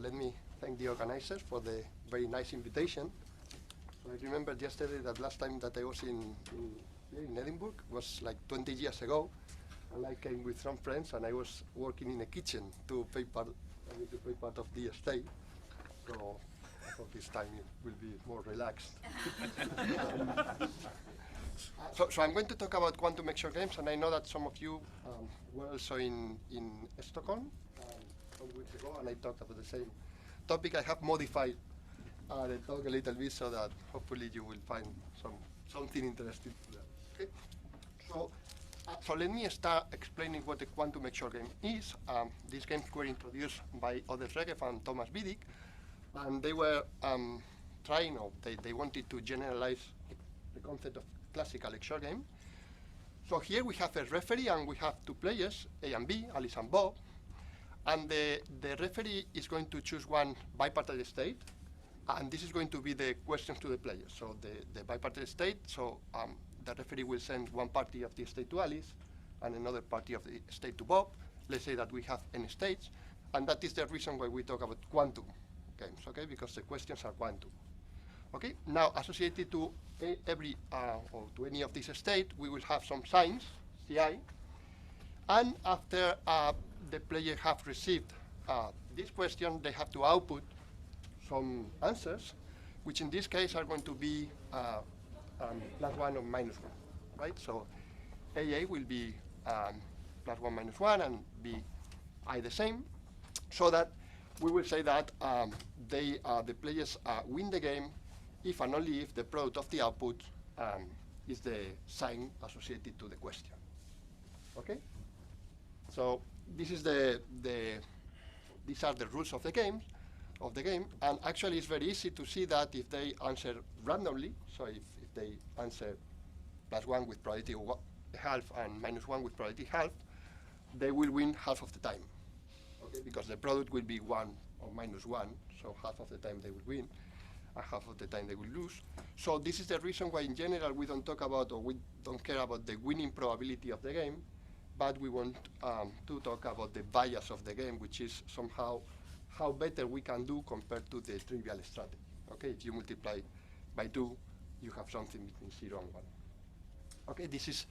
let me thank the organizers for the very nice invitation. So I remember yesterday that last time that I was in Edinburgh was like 20 years ago, and I came with some friends, and I was working in a kitchen to pay part of the estate. So I hope this time it will be more relaxed. So I'm going to talk about quantum XOR games, and I know that some of you were also in Stockholm some weeks ago, and I talked about the same topic. I have modified the talk a little bit so that hopefully you will find something interesting to that. Okay? So let me start explaining what a quantum XOR game is. These games were introduced by Oded Regev and Thomas Vidic, and they were trying, or they wanted to generalize the concept of classical XOR game. So here we have a referee, and we have two players, A and B, Alice and Bob. And the referee is going to choose one bipartite state, and this is going to be the questions to the players. So the bipartite state, so the referee will send one party of the state to Alice and another party of the state to Bob. Let's say that we have n states, and that is the reason why we talk about quantum games, okay? Because the questions are quantum. Okay, now associated to every or to any of these states, we will have some signs, CI, and after the player have received this question, they have to output some answers, which in this case are going to be +1 or -1, right? So AA will be +1, -1, and BI the same, so that we will say that the players win the game if and only if the product of the output is the sign associated to the question. Okay? So this is these are the rules of the game, and actually it's very easy to see that if they answer randomly, so if they answer +1 with probability half and -1 with probability half, they will win half of the time. Okay, because the product will be 1 or -1, so half of the time they will win, and half of the time they will lose. So this is the reason why in general we don't talk about, or we don't care about the winning probability of the game, but we want to talk about the bias of the game, which is somehow how better we can do compared to the trivial strategy. Okay, if you multiply by 2, you have something between 0 and 1. Okay, this is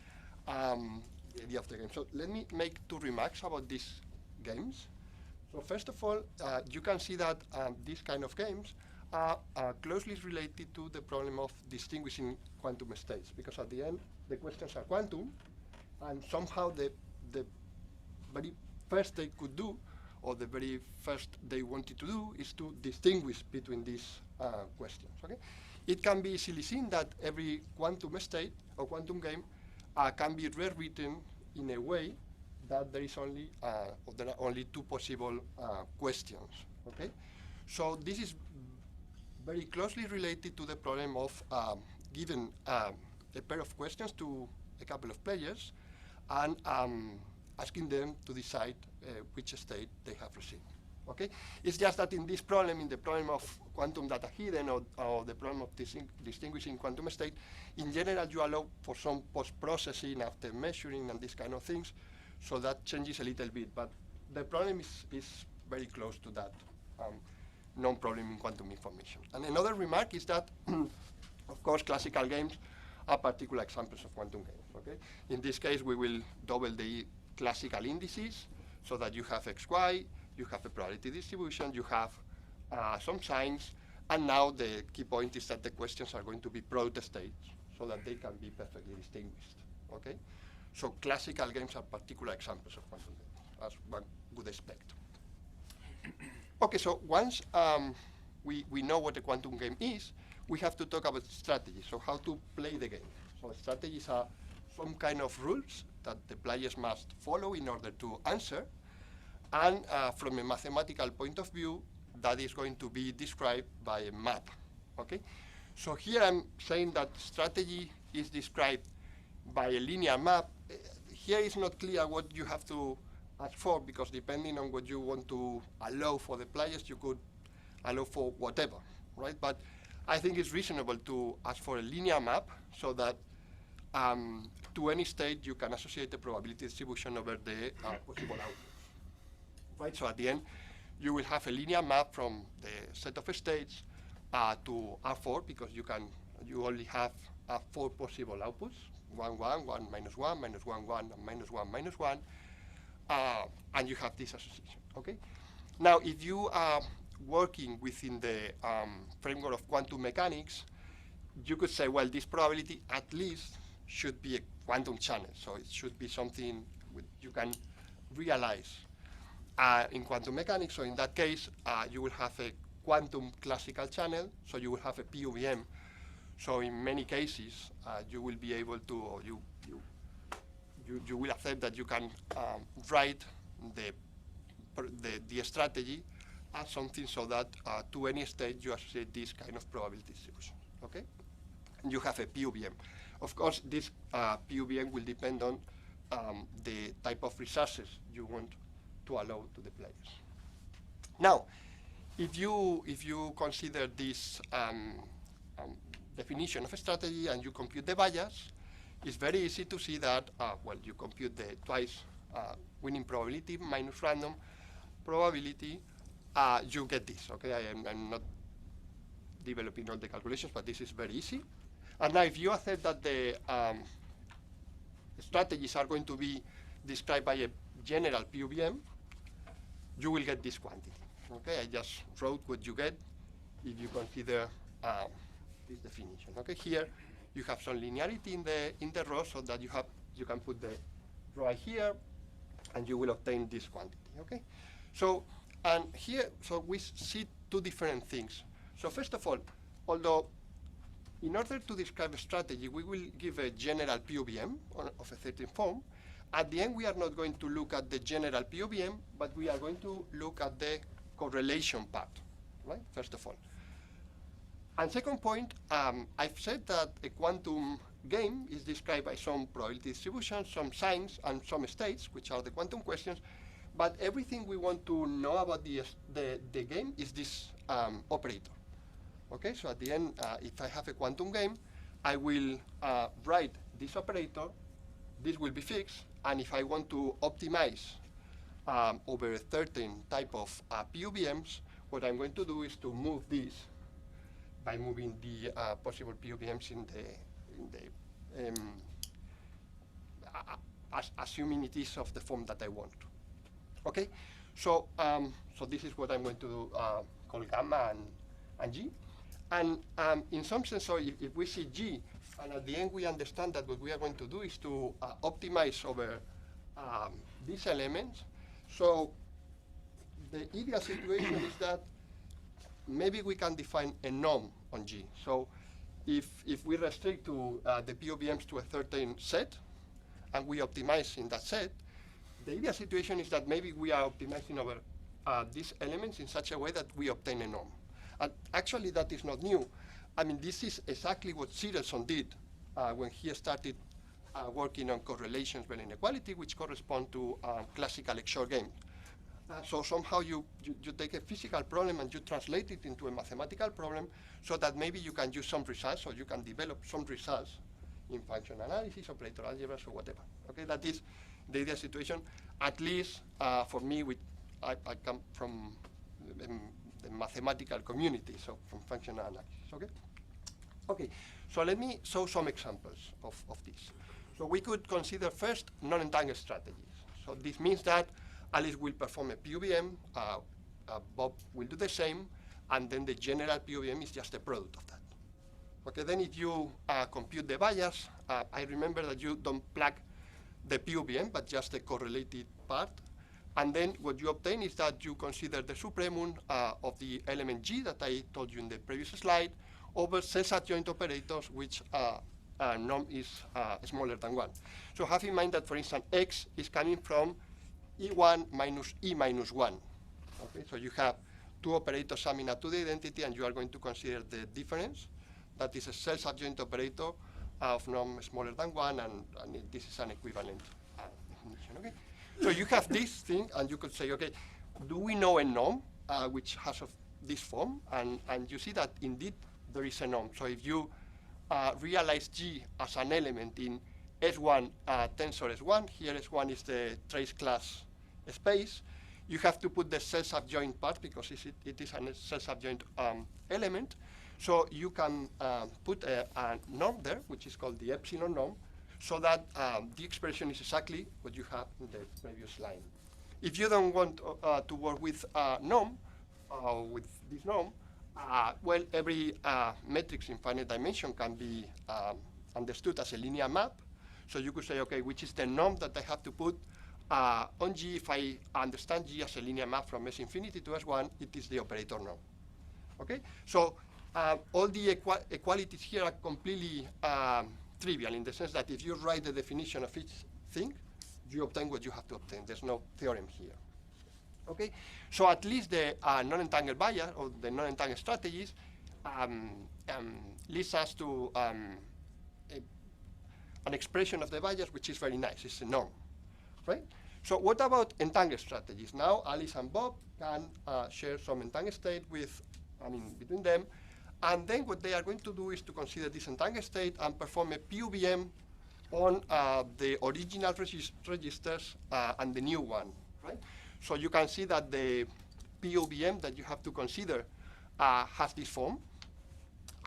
the idea of the game. So let me make 2 remarks about these games. So first of all, you can see that these kind of games are closely related to the problem of distinguishing quantum states, because at the end, the questions are quantum, and somehow the very first they could do, or the very first they wanted to do, is to distinguish between these questions. Okay, it can be easily seen that every quantum state or quantum game can be rewritten in a way that there is only or there are only 2 possible questions. Okay, so this is very closely related to the problem of giving a pair of questions to a couple of players and asking them to decide which state they have received. Okay, it's just that in this problem, in the problem of quantum data hidden or the problem of distinguishing quantum state, in general you allow for some post-processing after measuring and these kind of things, so that changes a little bit. But the problem is very close to that known problem in quantum information. And another remark is that, of course, classical games are particular examples of quantum games. Okay, in this case we will double the classical indices, so that you have XY, you have a probability distribution, you have some signs, and now the key point is that the questions are going to be product states, so that they can be perfectly distinguished. Okay, so classical games are particular examples of quantum games, as one would expect. Okay, so once we know what a quantum game is, we have to talk about strategy, so how to play the game. So strategies are some kind of rules that the players must follow in order to answer, and from a mathematical point of view, that is going to be described by a map. Okay, so here I'm saying that strategy is described by a linear map. Here it's not clear what you have to ask for, because depending on what you want to allow for the players, you could allow for whatever, right? But I think it's reasonable to ask for a linear map, so that to any state you can associate the probability distribution over the possible outputs, right? So at the end, you will have a linear map from the set of states to R4, because you only have 4 possible outputs: 1, 1, 1, minus 1, minus 1, 1, and minus 1, minus 1, and you have this association. Okay. Now, if you are working within the framework of quantum mechanics, you could say, well, this probability at least should be a quantum channel. So it should be something you can realize in quantum mechanics. So in that case, you will have a quantum classical channel. So you will have a PUBM. So in many cases, you will be able to, or you will accept that you can write the strategy as something so that to any state you associate this kind of probability distribution. Okay? And you have a PUBM. Of course, this PUBM will depend on the type of resources you want to allow to the players. Now, if you consider this definition of a strategy and you compute the bias, it's very easy to see that, well, you compute the twice winning probability minus random probability, you get this. Okay, I'm not developing all the calculations, but this is very easy. And now, if you accept that the strategies are going to be described by a general PUBM, you will get this quantity. Okay, I just wrote what you get if you consider this definition. Okay, here you have some linearity in the row, so that you can put the row here, and you will obtain this quantity. Okay, so and here, so we see two different things. So first of all, although in order to describe a strategy, we will give a general PUBM of a certain form. At the end, we are not going to look at the general PUBM, but we are going to look at the correlation part, right? First of all. And second point, I've said that a quantum game is described by some probability distribution, some signs, and some states, which are the quantum questions. But everything we want to know about the game is this operator. Okay, so at the end, if I have a quantum game, I will write this operator. This will be fixed. And if I want to optimize over a certain type of PUBMs, what I'm going to do is to move this by moving the possible PUBMs assuming it is of the form that I want. Okay, so this is what I'm going to call gamma and G. And in some sense, so if we see G, and at the end we understand that what we are going to do is to optimize over these elements. So the ideal situation is that maybe we can define a norm on G. So if we restrict to the PUBMs to a certain set, and we optimize in that set, the ideal situation is that maybe we are optimizing over these elements in such a way that we obtain a norm. And actually, that is not new. I mean, this is exactly what Sidelson did when he started working on correlations by inequality, which correspond to classical XOR games. So somehow you take a physical problem and you translate it into a mathematical problem, so that maybe you can use some results, or you can develop some results in function analysis, operator algebras, or whatever. Okay, that is the ideal situation. At least for me, I come from the mathematical community, so from functional analysis. Okay. Okay. So let me show some examples of this. So we could consider first non-entangled strategies. So this means that Alice will perform a PUBM, Bob will do the same, and then the general PUBM is just a product of that. Okay, then if you compute the bias, I remember that you don't plug the PUBM, but just the correlated part. And then what you obtain is that you consider the supremum of the element G that I told you in the previous slide over self-adjoint operators, which norm is smaller than 1. So have in mind that, for instance, X is coming from E1 minus E minus 1. Okay, so you have two operators summing up to the identity, and you are going to consider the difference. That is a self-adjoint operator of norm smaller than 1, and this is an equivalent definition. Okay? So you have this thing, and you could say, okay, do we know a norm which has of this form? And you see that indeed there is a norm. So if you realize G as an element in S1 tensor S1, here S1 is the trace class space, you have to put the self-subjoint part because it is a self-subjoint element. So you can put a norm there, which is called the epsilon norm, so that the expression is exactly what you have in the previous line. If you don't want to work with norm, with this norm, well, every matrix in finite dimension can be understood as a linear map. So you could say, okay, which is the norm that I have to put on G? If I understand G as a linear map from S infinity to S1, it is the operator norm. Okay? So all the equalities here are completely trivial in the sense that if you write the definition of each thing, you obtain what you have to obtain. There's no theorem here. Okay? So at least the non-entangled bias or the non-entangled strategies leads us to an expression of the bias which is very nice. It's a norm, right? So what about entangled strategies? Now Alice and Bob can share some entangled state between them, and then what they are going to do is to consider this entangled state and perform a PUBM on the original registers and the new one, right? So you can see that the PUBM that you have to consider has this form,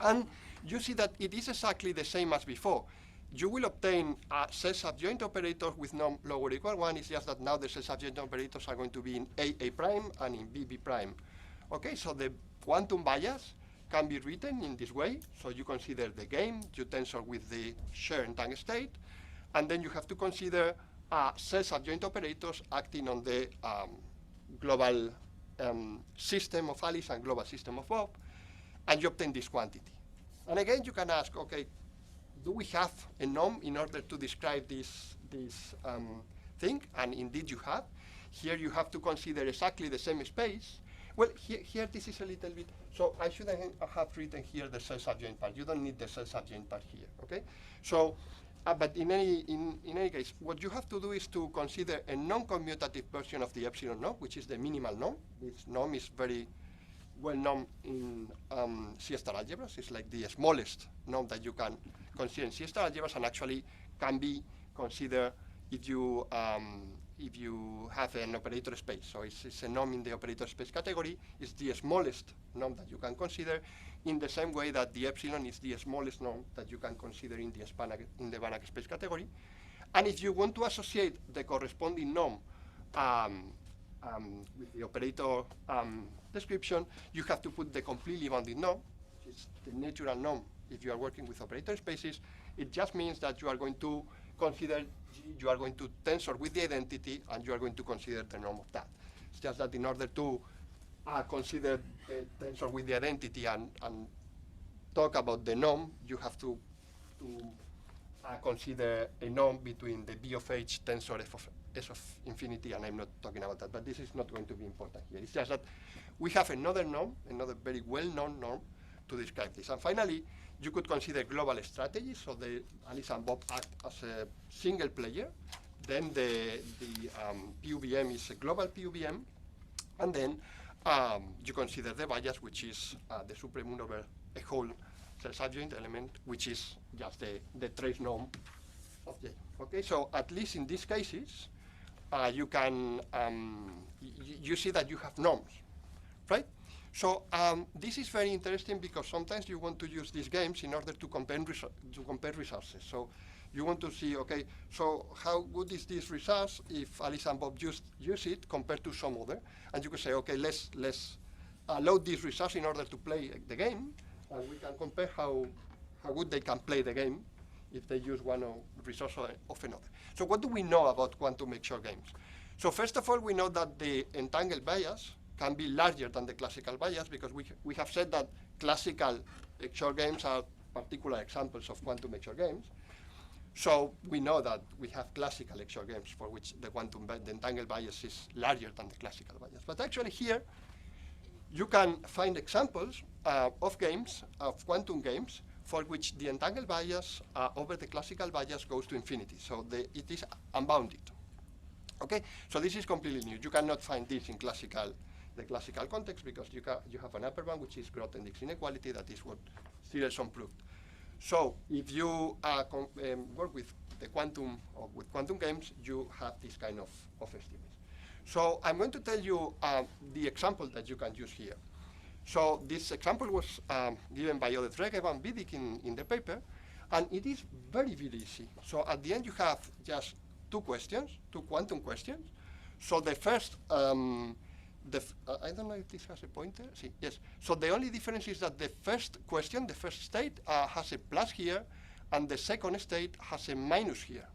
and you see that it is exactly the same as before. You will obtain self-subjoint operators with norm lower or equal 1. It's just that now the self-subjoint operators are going to be in A prime and in B prime. Okay, so the quantum bias can be written in this way. So you consider the game, you tensor with the shared entangled state, and then you have to consider self-subjoint operators acting on the global system of Alice and global system of Bob, and you obtain this quantity. And again, you can ask, okay, do we have a norm in order to describe this thing? And indeed you have. Here you have to consider exactly the same space. Well, here this is a little bit, so I shouldn't have written here the self-subjoint part. You don't need the self-subjoint part here, okay? So, but in any case, what you have to do is to consider a non-commutative version of the epsilon norm, which is the minimal norm. This norm is very well known in C-star algebras. It's like the smallest norm that you can consider in C-star algebras, and actually can be considered if you have an operator space. So it's a norm in the operator space category. It's the smallest norm that you can consider, in the same way that the epsilon is the smallest norm that you can consider in the Banach space category. And if you want to associate the corresponding norm with the operator description, you have to put the completely bounded norm, which is the natural norm if you are working with operator spaces. It just means that you are going to consider G, you are going to tensor with the identity, and you are going to consider the norm of that. It's just that in order to consider the tensor with the identity and talk about the norm, you have to consider a norm between the B of H tensor F of S of infinity, and I'm not talking about that, but this is not going to be important here. It's just that we have another norm, another very well-known norm to describe this. And finally, you could consider global strategies. So the Alice and Bob act as a single player. Then the PUBM is a global PUBM. And then you consider the bias, which is the supremum over a whole self-subjoint element, which is just the trace norm of J. Okay, so at least in these cases, you can you see that you have norms, right? So this is very interesting because sometimes you want to use these games in order to compare resources. So you want to see, okay, so how good is this resource if Alice and Bob use it compared to some other? And you can say, okay, let's load this resource in order to play the game, and we can compare how good they can play the game if they use one resource of another. So what do we know about quantum XOR games? So first of all, we know that the entangled bias can be larger than the classical bias, because we have said that classical XOR games are particular examples of quantum XOR games. So we know that we have classical XOR games for which the entangled bias is larger than the classical bias. But actually here, you can find examples of games, of quantum games, for which the entangled bias over the classical bias goes to infinity. So it is unbounded. Okay, so this is completely new. You cannot find this in the classical context, because you have an upper bound, which is Grothendieck's inequality. That is what Stevenson proved. So if you work with the quantum or with quantum games, you have this kind of estimates. So I'm going to tell you the example that you can use here. So this example was given by Oded Regev and Vidic in the paper, and it is very, very easy. So at the end you have just two questions, two quantum questions. So the first, I don't know if this has a pointer. See, yes. So the only difference is that the first question, the first state, has a plus here, and the second state has a minus here.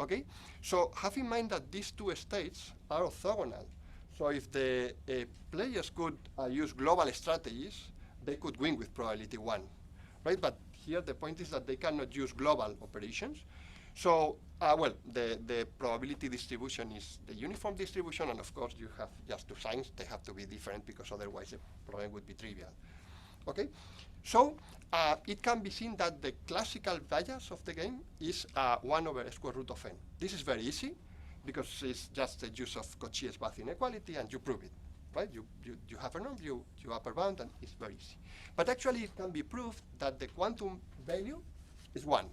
Okay? So have in mind that these two states are orthogonal. So if the players could use global strategies, they could win with probability 1, right? But here the point is that they cannot use global operations. So, well, the probability distribution is the uniform distribution, and of course you have just two signs. They have to be different because otherwise the problem would be trivial. Okay? So it can be seen that the classical bias of the game is 1 over square root of n. This is very easy because it's just the use of Cauchy-Schwarz inequality, and you prove it, right? You have a norm, you upper bound, and it's very easy. But actually it can be proved that the quantum value is 1.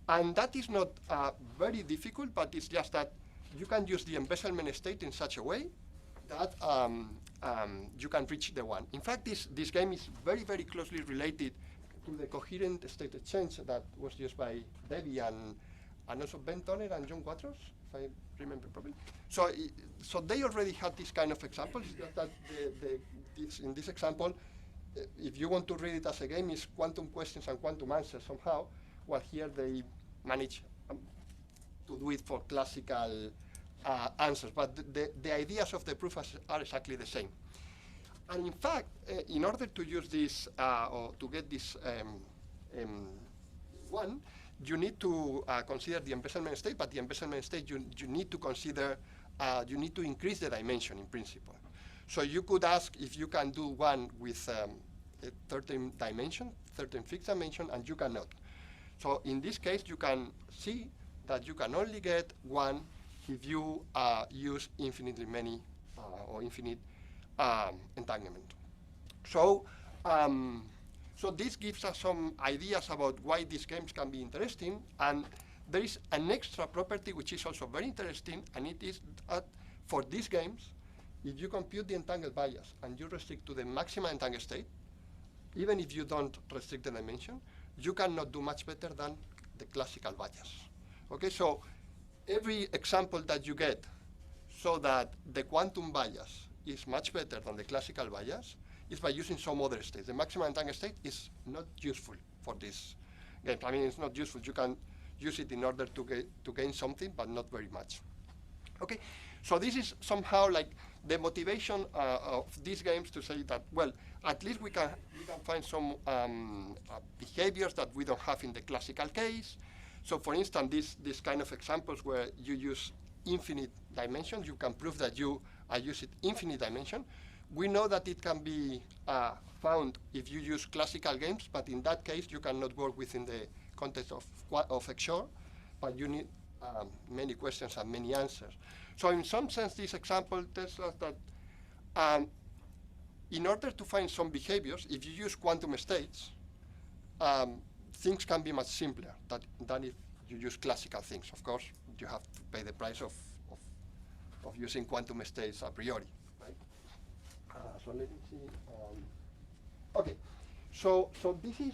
And that is not very difficult, but it's just that you can use the embezzlement state in such a way that you can reach the 1. In fact, this game is very, very closely related to the coherent state exchange that was used by Debbie and also Ben Toller and John Quatros, if I remember properly. So they already had this kind of examples. That in this example, if you want to read it as a game, is quantum questions and quantum answers somehow. Well, here they manage to do it for classical answers, but the ideas of the proof are exactly the same. And in fact, in order to use this or to get this one, you need to consider the embezzlement state, but the embezzlement state you need to consider, you need to increase the dimension in principle. So you could ask if you can do one with a certain dimension, certain fixed dimension, and you cannot. So in this case, you can see that you can only get one if you use infinitely many or infinite entanglement. So, so this gives us some ideas about why these games can be interesting, and there is an extra property which is also very interesting, and it is that for these games, if you compute the entangled bias and you restrict to the maximum entangled state, even if you don't restrict the dimension, you cannot do much better than the classical bias. Okay, so every example that you get so that the quantum bias is much better than the classical bias is by using some other state. The maximum entangled state is not useful for this game. I mean, it's not useful. You can use it in order to gain something, but not very much. Okay, so this is somehow like the motivation of these games to say that, well, at least we can find some behaviors that we don't have in the classical case. So for instance, this kind of examples where you use infinite dimensions, you can prove that you use it infinite dimension. We know that it can be found if you use classical games, but in that case, you cannot work within the context of XOR, but you need many questions and many answers. So in some sense, this example tells us that in order to find some behaviors, if you use quantum states, things can be much simpler than if you use classical things. Of course, you have to pay the price of using quantum states a priori. Right? So let me see. Okay, so this is,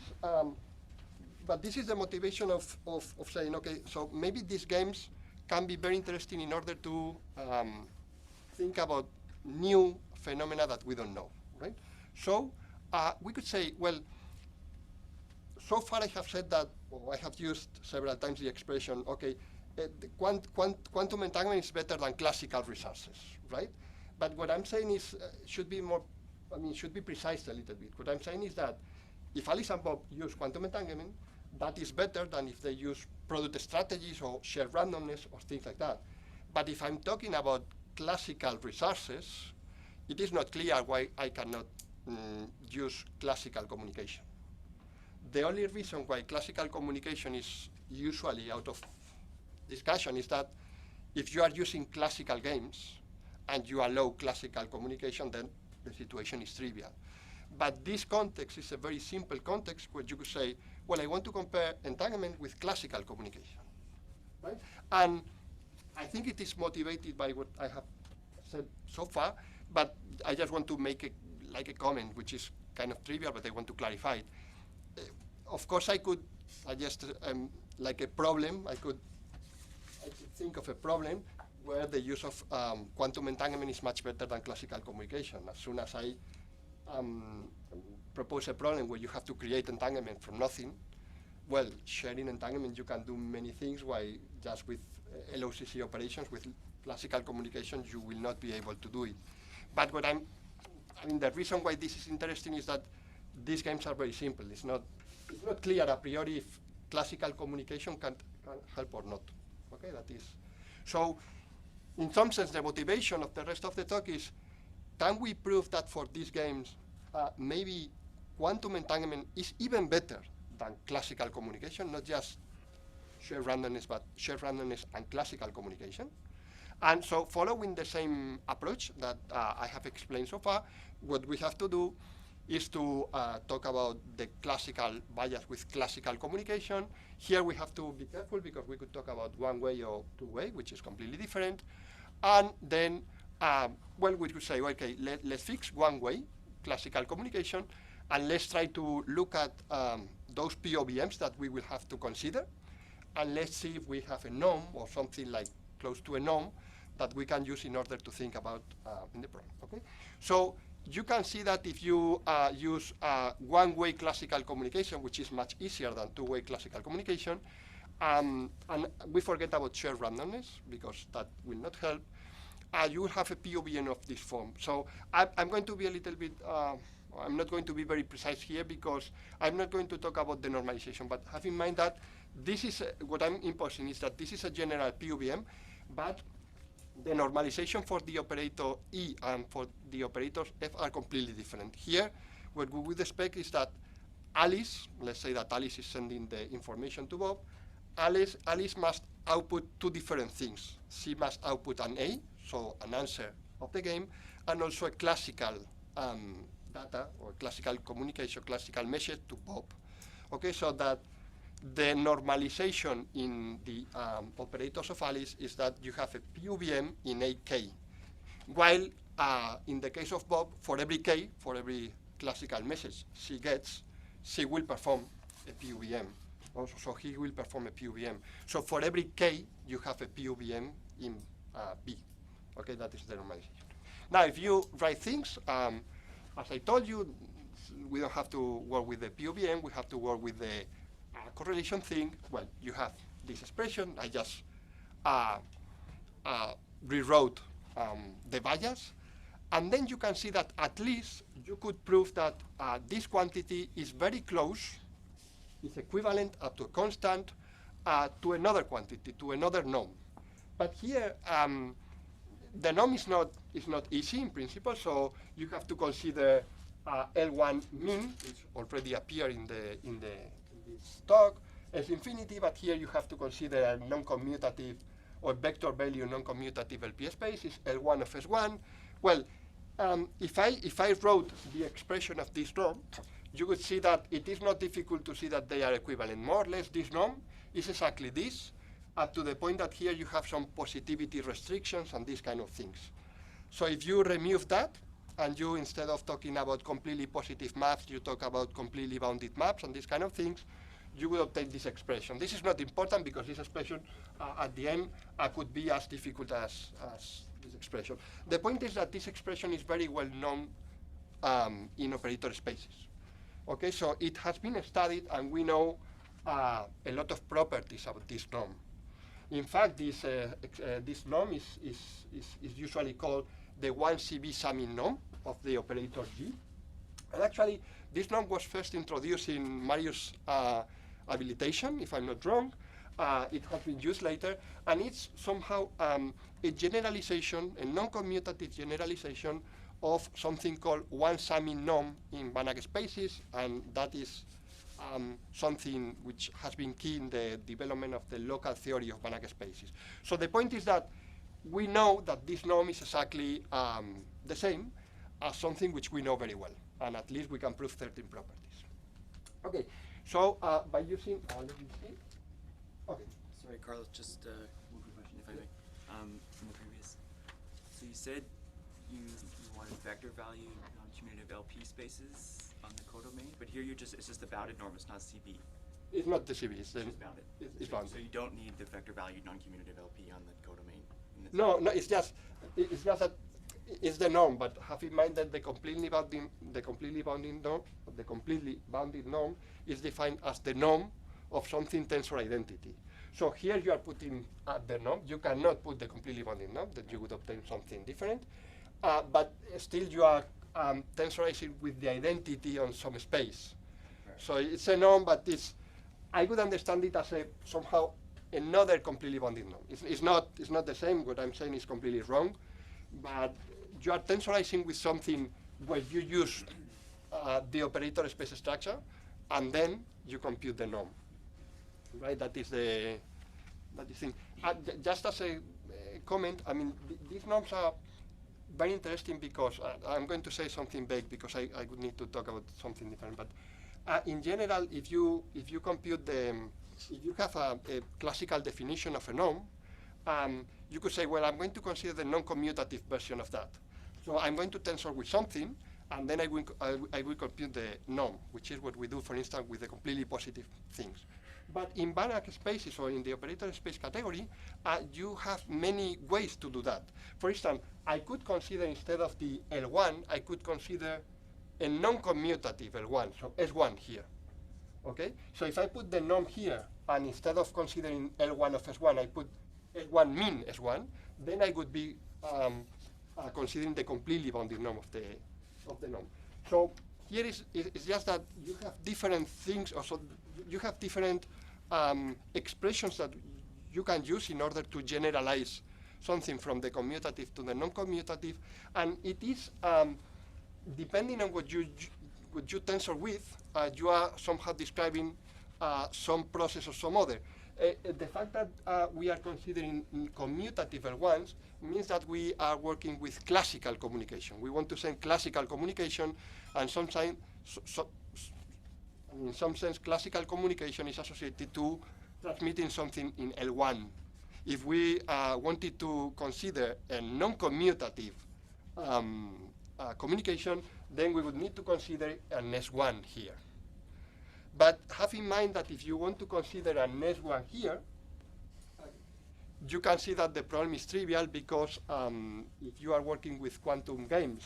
but this is the motivation of saying, okay, so maybe these games can be very interesting in order to think about new phenomena that we don't know, right? So we could say, well, so far I have said that, or I have used several times the expression, okay, the quantum entanglement is better than classical resources, right? But what I'm saying is, should be precise a little bit. What I'm saying is that if Alice and Bob use quantum entanglement, that is better than if they use product strategies or shared randomness or things like that. But if I'm talking about classical resources, it is not clear why I cannot use classical communication. The only reason why classical communication is usually out of discussion is that if you are using classical games and you allow classical communication, then the situation is trivial. But this context is a very simple context where you could say, well, I want to compare entanglement with classical communication, right? And I think it is motivated by what I have said so far, but I just want to make a comment, which is kind of trivial, but I want to clarify it. Of course, I could suggest like a problem. I could think of a problem where the use of quantum entanglement is much better than classical communication. As soon as I propose a problem where you have to create entanglement from nothing, well, sharing entanglement, you can do many things, while just with LOCC operations, with classical communication, you will not be able to do it. But what I mean, the reason why this is interesting is that these games are very simple. It's not clear a priori if classical communication can help or not. Okay, that is. So, in some sense, the motivation of the rest of the talk is, can we prove that for these games, maybe quantum entanglement is even better than classical communication, not just shared randomness, but shared randomness and classical communication? And so, following the same approach that I have explained so far, what we have to do is to talk about the classical bias with classical communication. Here we have to be careful because we could talk about one-way or two-way, which is completely different. And then, well, we could say, okay, let's fix one-way classical communication, and let's try to look at those POVMs that we will have to consider, and let's see if we have a norm or something like close to a norm that we can use in order to think about in the problem. Okay, so you can see that if you use one-way classical communication, which is much easier than two-way classical communication, and we forget about shared randomness because that will not help, you will have a POVM of this form. So I'm going to be a little bit, I'm not going to be very precise here because I'm not going to talk about the normalization, but have in mind that this is, what I'm imposing is that this is a general POVM, but the normalization for the operator E and for the operators F are completely different. Here, what we would expect is that Alice, let's say that Alice is sending the information to Bob, Alice must output two different things. She must output an A, so an answer of the game, and also a classical data or classical communication, classical message to Bob. Okay, so that the normalization in the operators of Alice is that you have a POVM in AK, while in the case of Bob, for every K, for every classical message she gets, she will perform a POVM. Also, so he will perform a POVM. So for every K, you have a POVM in B. Okay, that is the normalization. Now, if you write things, as I told you, we don't have to work with the POVM, we have to work with the correlation thing. Well, you have this expression. I just rewrote the bias. And then you can see that at least you could prove that this quantity is very close, is equivalent up to a constant to another quantity, to another norm. But here, the norm is not easy in principle, so you have to consider L1 mean, which already appeared in this talk, as infinity, but here you have to consider a non-commutative or vector value non-commutative LP space is L1 of S1. Well, if I wrote the expression of this norm, you would see that it is not difficult to see that they are equivalent. More or less, this norm is exactly this, up to the point that here you have some positivity restrictions and these kind of things. So if you remove that, and you, instead of talking about completely positive maps, you talk about completely bounded maps and these kind of things, you will obtain this expression. This is not important because this expression, at the end, could be as difficult as this expression. The point is that this expression is very well known in operator spaces. Okay, so it has been studied, and we know a lot of properties about this norm. In fact, this norm is usually called the 1CB summing norm of the operator G. And actually, this norm was first introduced in Marius' habilitation, if I'm not wrong. It has been used later, and it's somehow a generalization, a non-commutative generalization of something called one summing norm in Banach spaces, and that is something which has been key in the development of the local theory of Banach spaces. So the point is that we know that this norm is exactly the same as something which we know very well, and at least we can prove certain properties. Okay, so by using, let me see. Okay. Sorry, Carlos, just one quick question, if I may. said you wanted vector value non-commutative LP spaces on the codomain, but here it's just the bounded norm. It's not CB. It's not the CB. It's just bounded. It's bounded. So you don't need the vector value non-commutative LP on the codomain. No, it's just that it's the norm, but have in mind that the completely bounded norm is defined as the norm of something tensor identity. So here you are putting the norm. You cannot put the completely bounded norm, that you would obtain something different. But still you are tensorizing with the identity on some space. Right. So it's a norm, but I would understand it as somehow another completely bounded norm. It's not the same. What I'm saying is completely wrong, but you are tensorizing with something where you use the operator space structure, and then you compute the norm. Right? That is the thing. Just as a comment, I mean, these norms are very interesting because I'm going to say something vague because I would need to talk about something different. But in general, if you compute if you have a classical definition of a norm, you could say, well, I'm going to consider the non-commutative version of that. So I'm going to tensor with something, and then I will compute the norm, which is what we do, for instance, with the completely positive things. But in Banach spaces or in the operator space category, you have many ways to do that. For instance, I could consider instead of the L1, I could consider a non-commutative L1, so S1 here. Okay? So if I put the norm here, and instead of considering L1 of S1, I put L1 min S1, then I would be considering the completely bounded norm of the norm. So here it's just that you have different things, also you have different expressions that you can use in order to generalize something from the commutative to the non-commutative, and it is depending on what you tensor with, you are somehow describing some process or some other. The fact that we are considering commutative L1s means that we are working with classical communication. We want to send classical communication, and sometimes, in some sense, classical communication is associated to transmitting something in L1. If we wanted to consider a non-commutative communication, then we would need to consider an S1 here. But have in mind that if you want to consider an S1 here, you can see that the problem is trivial because if you are working with quantum games,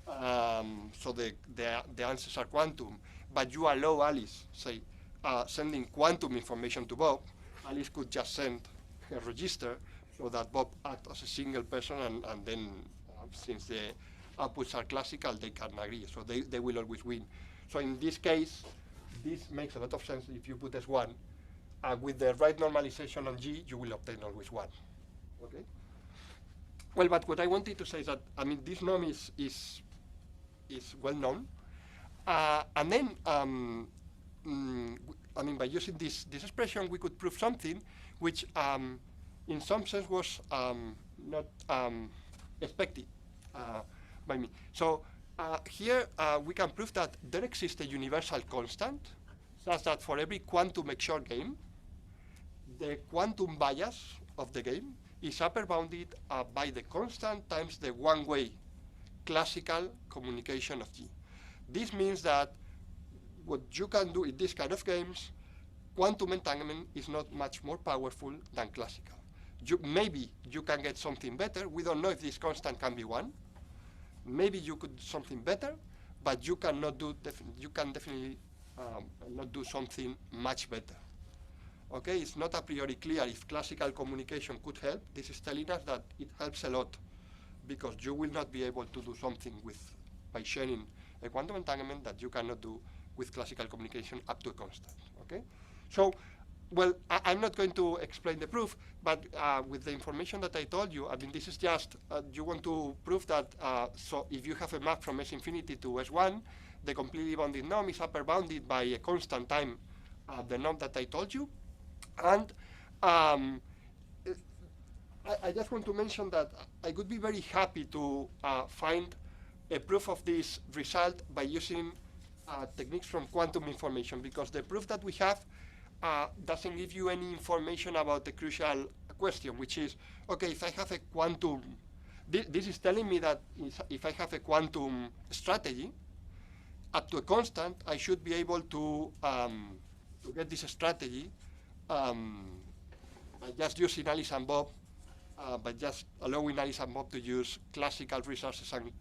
so the answers are quantum, but you allow Alice, say, sending quantum information to Bob, Alice could just send a register so that Bob acts as a single person, and then since the outputs are classical, they can agree, so they will always win. So in this case, this makes a lot of sense if you put S1. With the right normalization on G, you will obtain always 1. Okay? Well, but what I wanted to say is that, I mean, this norm is well known. And then, I mean, by using this expression, we could prove something which, in some sense, was not expected by me. So here, we can prove that there exists a universal constant, such that for every quantum XOR game, the quantum bias of the game is upper bounded by the constant times the one-way classical communication of G. This means that what you can do in this kind of games, quantum entanglement is not much more powerful than classical. Maybe you can get something better. We don't know if this constant can be 1. Maybe you could do something better, but you cannot do. You can definitely not do something much better. Okay, it's not a priori clear if classical communication could help. This is telling us that it helps a lot because you will not be able to do something by sharing a quantum entanglement that you cannot do with classical communication up to a constant. Okay, so well, I'm not going to explain the proof, but with the information that I told you, I mean, this is just you want to prove that. So if you have a map from S infinity to S1, the completely bounded norm is upper bounded by a constant time the norm that I told you. And I just want to mention that I would be very happy to find a proof of this result by using techniques from quantum information, because the proof that we have doesn't give you any information about the crucial question, which is, okay, if I have a quantum This is telling me that if I have a quantum strategy, up to a constant, I should be able to get this strategy by just using Alice and Bob, by just allowing Alice and Bob to use classical resources and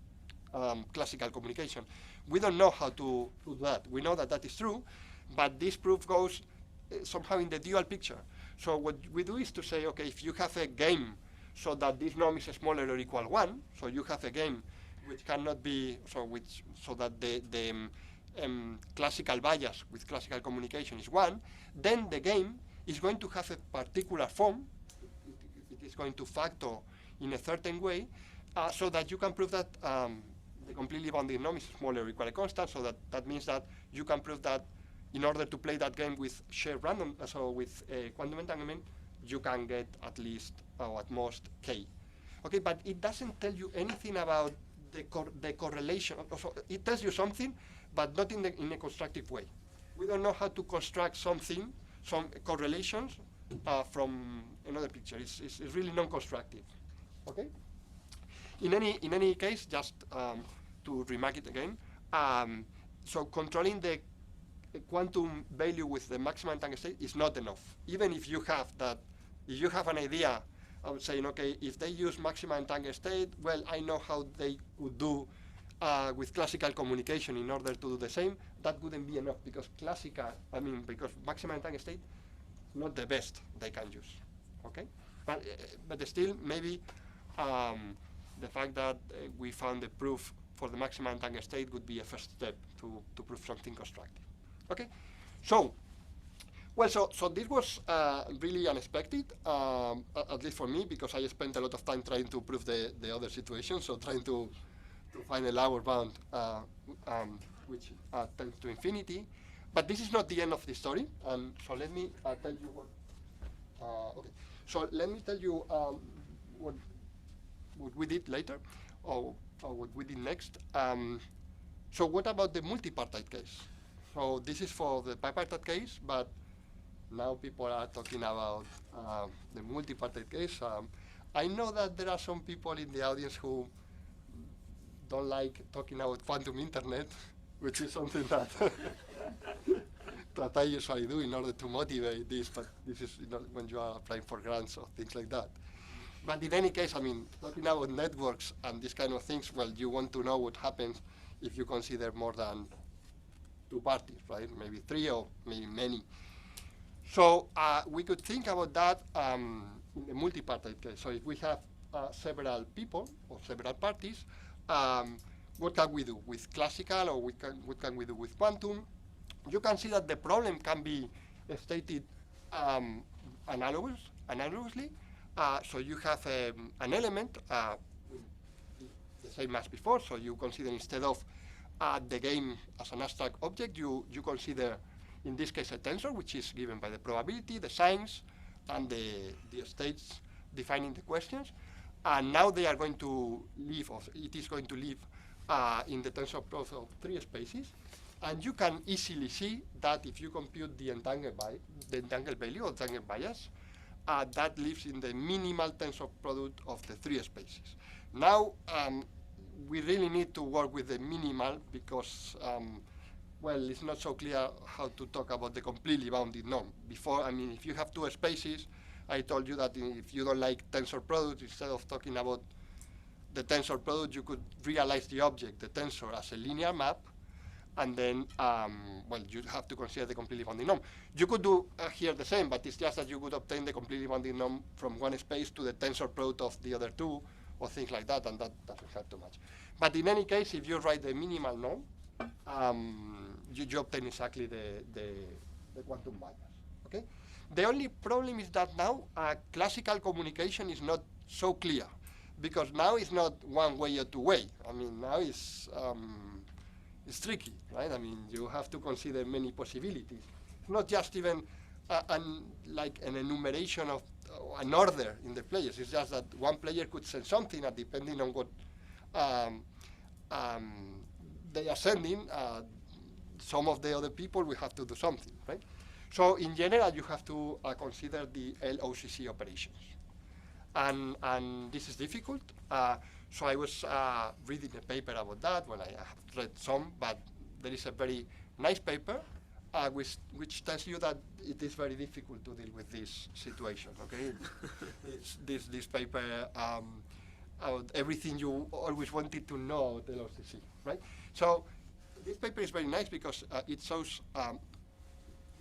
classical communication. We don't know how to do that. We know that that is true, but this proof goes somehow in the dual picture. So what we do is to say, okay, if you have a game so that this norm is smaller or equal 1, so you have a game which cannot be, so that the classical bias with classical communication is 1, then the game is going to have a particular form. It is going to factor in a certain way, so that you can prove that the completely bounded norm is smaller or equal a constant, so that means that you can prove that in order to play that game with shared random, so with quantum entanglement, you can get at least, or at most, k. Okay, but it doesn't tell you anything about the correlation. Also, it tells you something, but not in a constructive way. We don't know how to construct something, some correlations from another picture. It's really non-constructive. Okay. In any case, just to remark it again, so controlling the quantum value with the maximum entanglement state is not enough. Even if you have that, if you have an idea of saying, okay, if they use maximum entanglement state, well, I know how they could do with classical communication in order to do the same. That wouldn't be enough because because maximum entanglement state is not the best they can use. Okay, but still maybe the fact that we found the proof for the maximum entanglement state would be a first step to prove something constructive. Okay, so this was really unexpected, at least for me, because I spent a lot of time trying to prove the other situation, so trying to find a lower bound which tends to infinity. But this is not the end of the story, so let me tell you what. Okay, so let me tell you what we did later, or what we did next. So what about the multipartite case? So this is for the bipartite case, but now people are talking about the multipartite case. I know that there are some people in the audience who don't like talking about quantum internet, which is something that that I usually do in order to motivate this, but this is when you are applying for grants or things like that. But in any case, talking about networks and these kind of things, well, you want to know what happens if you consider more than 2 parties, right? Maybe 3 or maybe many. So we could think about that in the multipartite case. So if we have several people or several parties, what can we do with classical, or what can we do with quantum? You can see that the problem can be stated analogously. So you have an element, the same as before. So you consider, instead of the game as an abstract object, you consider, in this case, a tensor, which is given by the probability, the signs, and the states defining the questions. And now they are going to live, or it is going to live in the tensor product of 3 spaces. And you can easily see that if you compute the entangled value or entangled bias, that lives in the minimal tensor product of the 3 spaces. Now, we really need to work with the minimal because, well, it's not so clear how to talk about the completely bounded norm. Before, if you have 2 spaces, I told you that if you don't like tensor products, instead of talking about the tensor product, you could realize the object, the tensor, as a linear map, and then, well, you have to consider the completely bounded norm. You could do here the same, but it's just that you could obtain the completely bounded norm from 1 space to the tensor product of the other 2, or things like that, and that doesn't help too much. But in any case, if you write the minimal norm, you obtain exactly the quantum bias. Okay? The only problem is that now classical communication is not so clear, because now it's not one way or two way. Now it's tricky, right? You have to consider many possibilities. It's not just even like an enumeration of an order in the players. It's just that one player could send something, and depending on what they are sending, some of the other people will have to do something, right? So in general, you have to consider the LOCC operations. and this is difficult. So I was reading a paper about that. Well, I have read some, but there is a very nice paper which tells you that it is very difficult to deal with this situation. Okay, this paper about everything you always wanted to know the LOCC, right? So this paper is very nice because it shows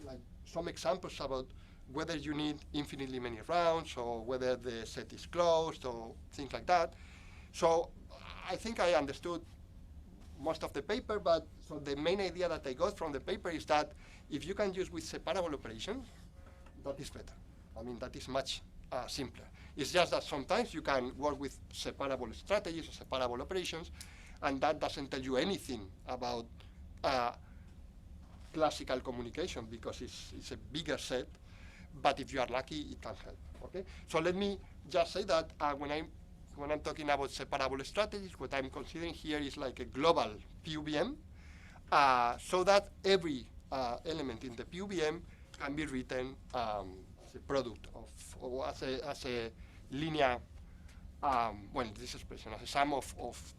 like some examples about whether you need infinitely many rounds or whether the set is closed or things like that. So I think I understood most of the paper, but so the main idea that I got from the paper is that if you can use with separable operations, that is better. I mean, that is much simpler. It's just that sometimes you can work with separable strategies or separable operations, and that doesn't tell you anything about classical communication because it's a bigger set, but if you are lucky, it can help. Okay. So let me just say that when I'm talking about separable strategies, what I'm considering here is like a global PUBM, so that every element in the PUBM can be written as a product of, or as a linear, well, this expression, as a sum of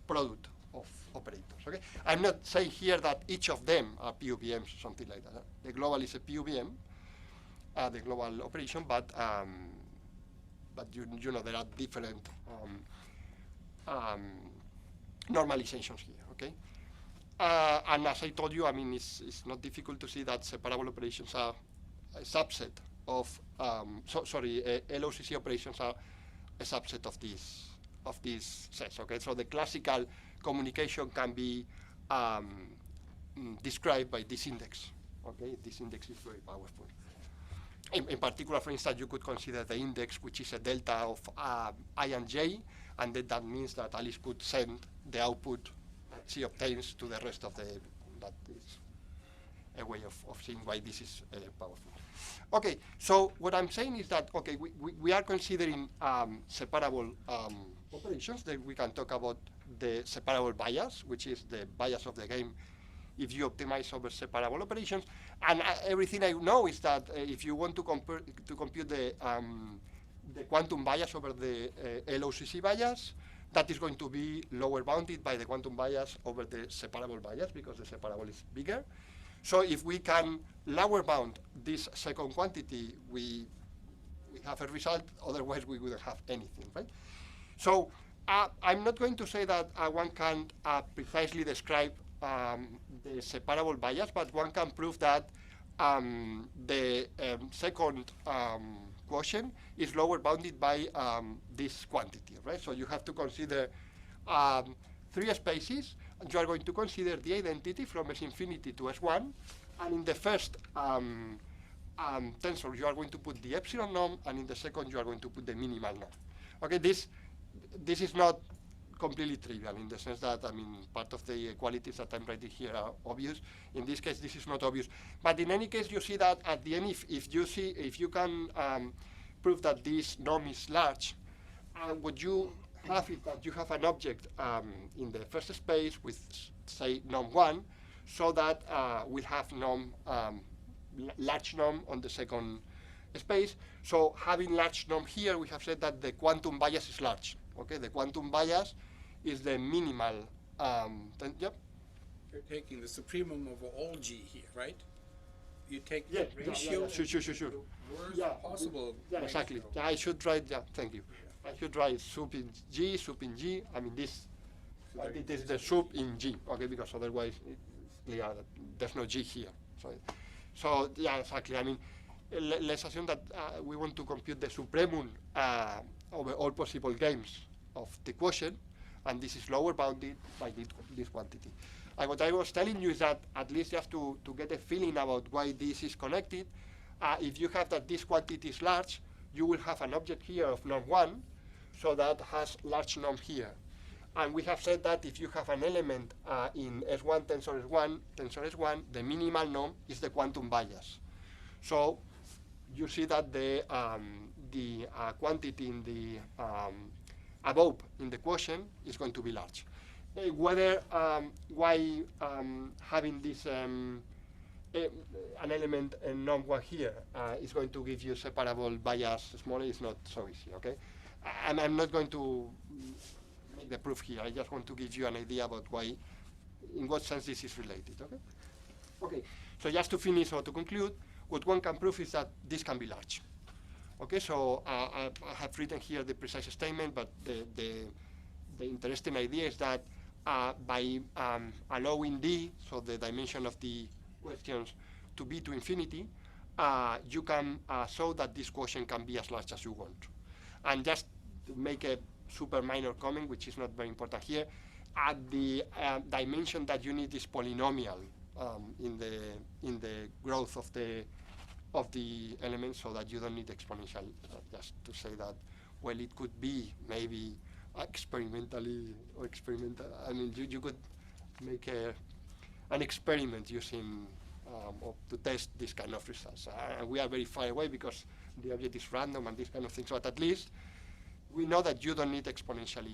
product of operators. Okay, I'm not saying here that each of them are PUBMs or something like that. The global is a PUBM, the global operation, but you know there are different normalizations here. Okay, and as I told you, I mean it's not difficult to see that separable operations are a subset of LOCC operations are a subset of these sets. Okay, so the classical communication can be described by this index. Okay, this index is very powerful. In particular, for instance, you could consider the index, which is a delta of I and j, and then that means that Alice could send the output that she obtains to the rest of the. That is a way of seeing why this is powerful. Okay, so what I'm saying is that, okay, we are considering separable operations. Then we can talk about the separable bias, which is the bias of the game if you optimize over separable operations. And everything I know is that if you want to compute the quantum bias over the LOCC bias, that is going to be lower bounded by the quantum bias over the separable bias because the separable is bigger. So if we can lower bound this second quantity, we have a result. Otherwise, we wouldn't have anything, right? So I'm not going to say that one can precisely describe the separable bias, but one can prove that the second quotient is lower bounded by this quantity, right? So you have to consider three spaces. You are going to consider the identity from S infinity to S1, and in the first tensor you are going to put the epsilon norm, and in the second you are going to put the minimal norm. Okay, this is not completely trivial in the sense that, I mean, part of the qualities that I'm writing here are obvious. In this case, this is not obvious. But in any case, you see that at the end, if you can prove that this norm is large, what you have is that you have an object in the first space with, say, norm 1, so that we'll have norm, large norm on the second space. So having large norm here, we have said that the quantum bias is large. Okay, the quantum bias is the minimal. Yep. You're taking the supremum of all G here, right? You take Yeah, the ratio. yeah, sure. The worst Yeah, possible. Yeah, exactly. ratio. Yeah, I should write. Yeah, thank you. I should write sup in G, sup in G. I mean this. It is the sup in G. Okay, because otherwise it's clear that there's no G here. So yeah, exactly. I mean, let's assume that we want to compute the supremum over all possible games of the quotient, and this is lower bounded by this quantity. And what I was telling you is that, at least just to get a feeling about why this is connected, if you have that this quantity is large, you will have an object here of norm 1, so that has large norm here. And we have said that if you have an element in S1, tensor S1, the minimal norm is the quantum bias. So you see that the quantity in the above in the quotient is going to be large. Whether why having this an element in norm 1 here is going to give you separable bias smaller is not so easy. Okay, and I'm not going to make the proof here. I just want to give you an idea about why, in what sense this is related. Okay. Okay. So just to finish or to conclude, what one can prove is that this can be large. Okay. So I have written here the precise statement, but the interesting idea is that by allowing d, so the dimension of the questions, to be to infinity, you can show that this quotient can be as large as you want. And just to make a super minor comment, which is not very important here, the dimension that you need is polynomial in the growth of the elements, so that you don't need exponential. Just to say that, well, it could be maybe experimentally or experimental. I mean, you could make an experiment using to test this kind of results. And we are very far away because the object is random and this kind of things. But at least we know that you don't need exponential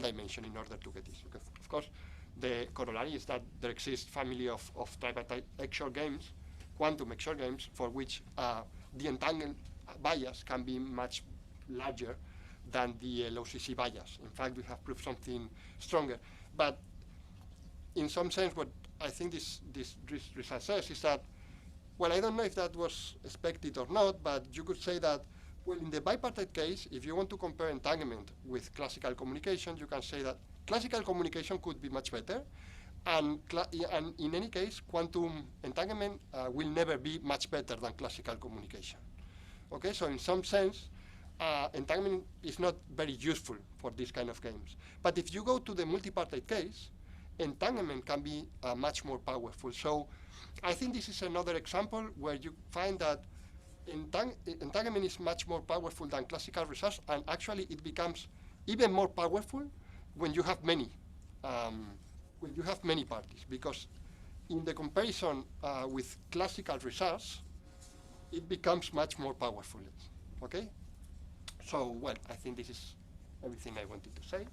dimension in order to get this. Okay. Of course, the corollary is that there exists family of tripartite XOR games, quantum XOR games, for which the entanglement bias can be much larger than the LOCC bias. In fact, we have proved something stronger. But in some sense, what I think this result says is that, well, I don't know if that was expected or not, but you could say that, well, in the bipartite case, if you want to compare entanglement with classical communication, you can say that classical communication could be much better, and in any case, quantum entanglement will never be much better than classical communication. Okay, so in some sense, entanglement is not very useful for these kind of games. But if you go to the multipartite case, entanglement can be much more powerful. So I think this is another example where you find that entanglement is much more powerful than classical results, and actually it becomes even more powerful when you have many parties, because in the comparison with classical results, it becomes much more powerful. Okay? So, well, I think this is everything I wanted to say.